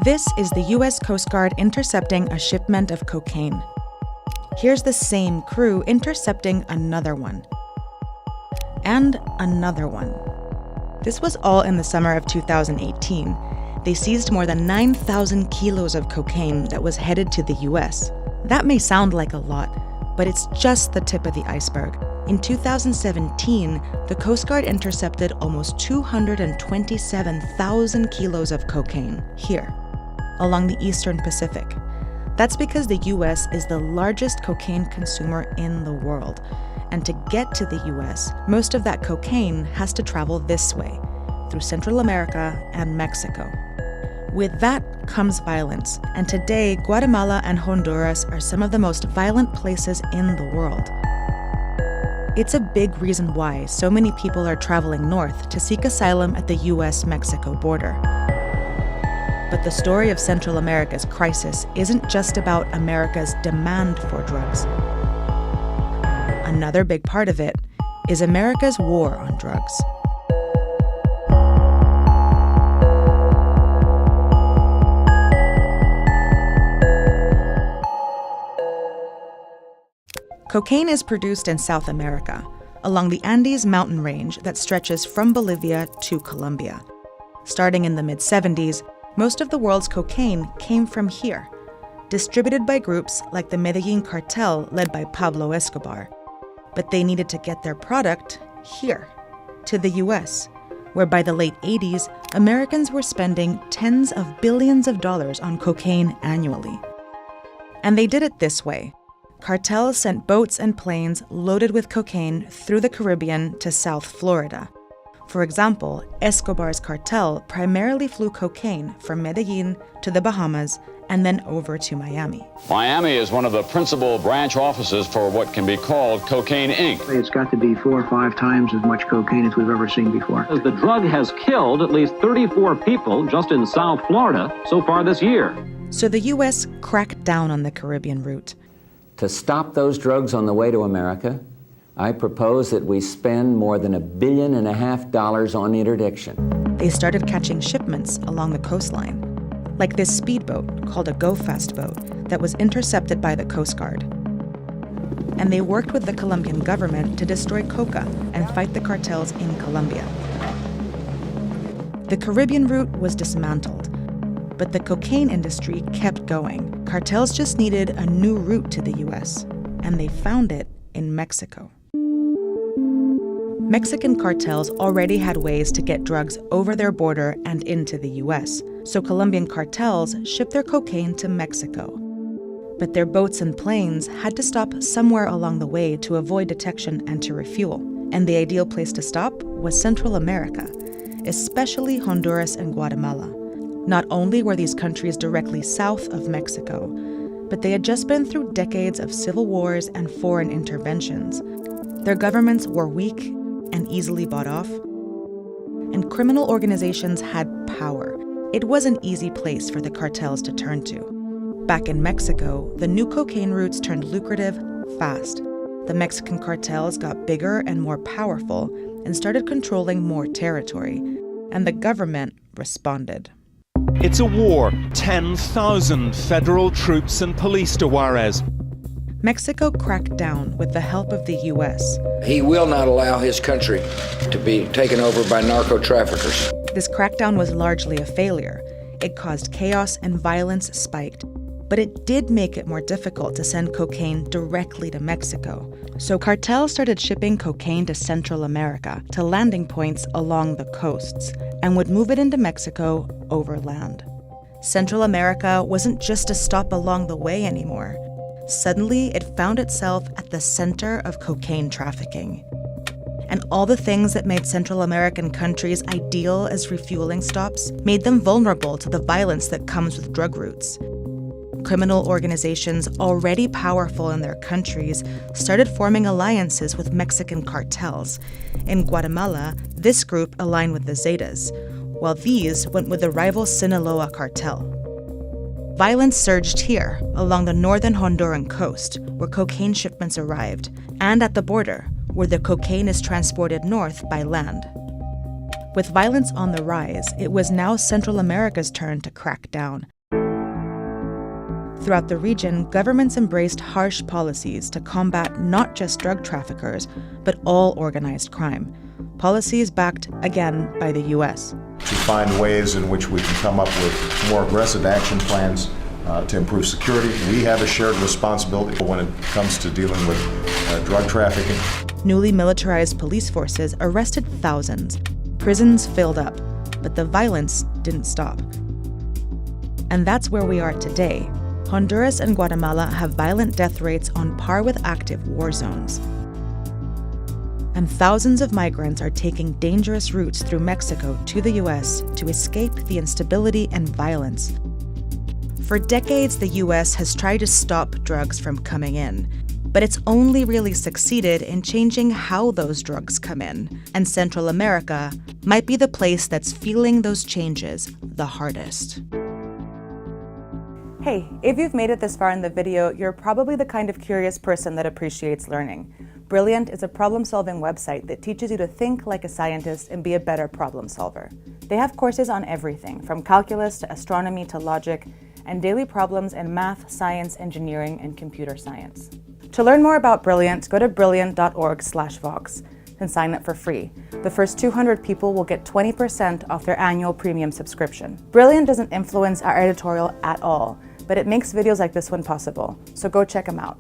This is the U.S. Coast Guard intercepting a shipment of cocaine. Here's the same crew intercepting another one. And another one. This was all in the summer of 2018. They seized more than 9,000 kilos of cocaine that was headed to the U.S. That may sound like a lot, but it's just the tip of the iceberg. In 2017, the Coast Guard intercepted almost 227,000 kilos of cocaine here, along the Eastern Pacific. That's because the U.S. is the largest cocaine consumer in the world. And to get to the U.S., most of that cocaine has to travel this way, through Central America and Mexico. With that comes violence, and today Guatemala and Honduras are some of the most violent places in the world. It's a big reason why so many people are traveling north to seek asylum at the U.S.-Mexico border. But the story of Central America's crisis isn't just about America's demand for drugs. Another big part of it is America's war on drugs. Cocaine is produced in South America, along the Andes mountain range that stretches from Bolivia to Colombia. Starting in the mid-70s, most of the world's cocaine came from here, distributed by groups like the Medellin cartel led by Pablo Escobar. But they needed to get their product here, to the US, where by the late 80s, Americans were spending tens of billions of dollars on cocaine annually. And they did it this way. Cartels sent boats and planes loaded with cocaine through the Caribbean to South Florida. For example, Escobar's cartel primarily flew cocaine from Medellin to the Bahamas and then over to Miami. Miami is one of the principal branch offices for what can be called Cocaine Inc. It's got to be 4 or 5 times as much cocaine as we've ever seen before. The drug has killed at least 34 people just in South Florida so far this year. So the U.S. cracked down on the Caribbean route. To stop those drugs on the way to America, I propose that we spend more than $1.5 billion on interdiction. They started catching shipments along the coastline, like this speedboat called a go-fast boat that was intercepted by the Coast Guard. And they worked with the Colombian government to destroy coca and fight the cartels in Colombia. The Caribbean route was dismantled, but the cocaine industry kept going. Cartels just needed a new route to the U.S., and they found it in Mexico. Mexican cartels already had ways to get drugs over their border and into the U.S., so Colombian cartels shipped their cocaine to Mexico. But their boats and planes had to stop somewhere along the way to avoid detection and to refuel. And the ideal place to stop was Central America, especially Honduras and Guatemala. Not only were these countries directly south of Mexico, but they had just been through decades of civil wars and foreign interventions. Their governments were weak and easily bought off, and criminal organizations had power. It was an easy place for the cartels to turn to. Back in Mexico, the new cocaine routes turned lucrative fast. The Mexican cartels got bigger and more powerful and started controlling more territory, and the government responded. It's a war. 10,000 federal troops and police to Juarez. Mexico cracked down with the help of the U.S. He will not allow his country to be taken over by narco-traffickers. This crackdown was largely a failure. It caused chaos and violence spiked. But it did make it more difficult to send cocaine directly to Mexico. So cartels started shipping cocaine to Central America, to landing points along the coasts, and would move it into Mexico overland. Central America wasn't just a stop along the way anymore. Suddenly, it found itself at the center of cocaine trafficking. And all the things that made Central American countries ideal as refueling stops made them vulnerable to the violence that comes with drug routes. Criminal organizations already powerful in their countries started forming alliances with Mexican cartels. In Guatemala, this group aligned with the Zetas, while these went with the rival Sinaloa cartel. Violence surged here, along the northern Honduran coast, where cocaine shipments arrived, and at the border, where the cocaine is transported north by land. With violence on the rise, it was now Central America's turn to crack down. Throughout the region, governments embraced harsh policies to combat not just drug traffickers, but all organized crime. Policies backed, again, by the U.S. To find ways in which we can come up with more aggressive action plans to improve security. We have a shared responsibility when it comes to dealing with drug trafficking. Newly militarized police forces arrested thousands. Prisons filled up, but the violence didn't stop. And that's where we are today. Honduras and Guatemala have violent death rates on par with active war zones. And thousands of migrants are taking dangerous routes through Mexico to the U.S. to escape the instability and violence. For decades, the U.S. has tried to stop drugs from coming in, but it's only really succeeded in changing how those drugs come in. And Central America might be the place that's feeling those changes the hardest. Hey, if you've made it this far in the video, you're probably the kind of curious person that appreciates learning. Brilliant is a problem-solving website that teaches you to think like a scientist and be a better problem solver. They have courses on everything, from calculus to astronomy to logic, and daily problems in math, science, engineering, and computer science. To learn more about Brilliant, go to brilliant.org/vox and sign up for free. The first 200 people will get 20% off their annual premium subscription. Brilliant doesn't influence our editorial at all, but it makes videos like this one possible, so go check them out.